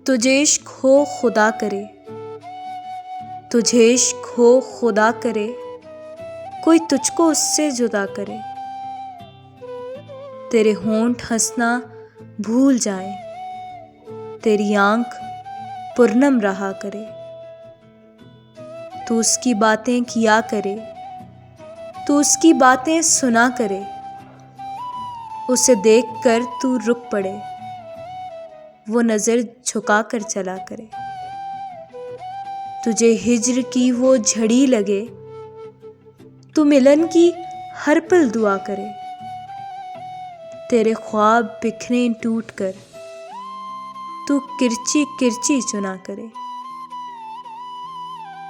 तुझे इश्क हो खुदा करे, तुझे इश्क हो खुदा करे, कोई तुझको उससे जुदा करे। तेरे होंठ हंसना भूल जाए, तेरी आंख पूर्णम रहा करे। तू उसकी बातें किया करे, तू उसकी बातें सुना करे। उसे देखकर तू रुक पड़े, वो नज़र झुका कर चला करे। तुझे हिज्र की वो झड़ी लगे, तू मिलन की हर पल दुआ करे। तेरे ख्वाब बिखरे टूट कर, तू किरची किरची चुना करे।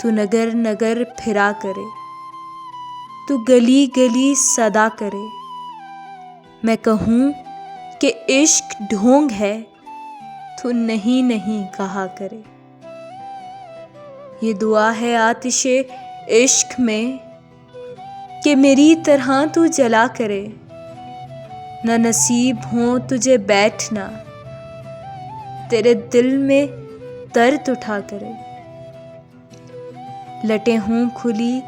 तू नगर नगर फिरा करे, तू गली गली सदा करे। मैं कहूँ कि इश्क ढोंग है, तू नहीं नहीं कहा करे। ये दुआ है आतिशे इश्क में कि मेरी तरह तू जला करे। न नसीब हो तुझे बैठना, तेरे दिल में दर्द उठा करे। लटें हों खुली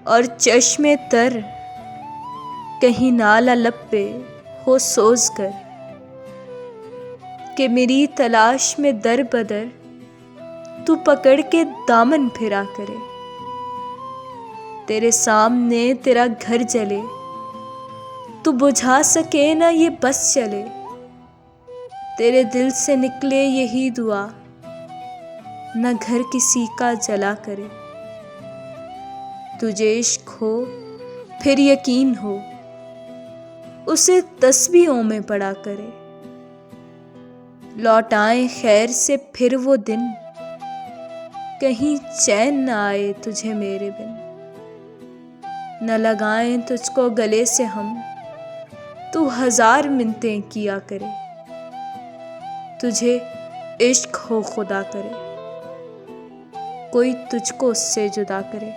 और चश्मे तर, कहीं नाला लब पे हो सोज कर। कि मेरी तलाश में दर बदर तू पकड़ के दामन फिरा करे। तेरे सामने तेरा घर जले, तू बुझा सके ना ये बस चले। तेरे दिल से निकले यही दुआ, न घर किसी का जला करे। तुझे इश्क हो फिर यकीन हो, उसे तस्बीहों में पड़ा करे। लौट आए खैर से फिर वो दिन, कहीं चैन न आए तुझे मेरे बिन। न लगाएं तुझको गले से हम, तू हजार मिन्नतें किया करे। तुझे इश्क हो खुदा करे, कोई तुझको उससे जुदा करे।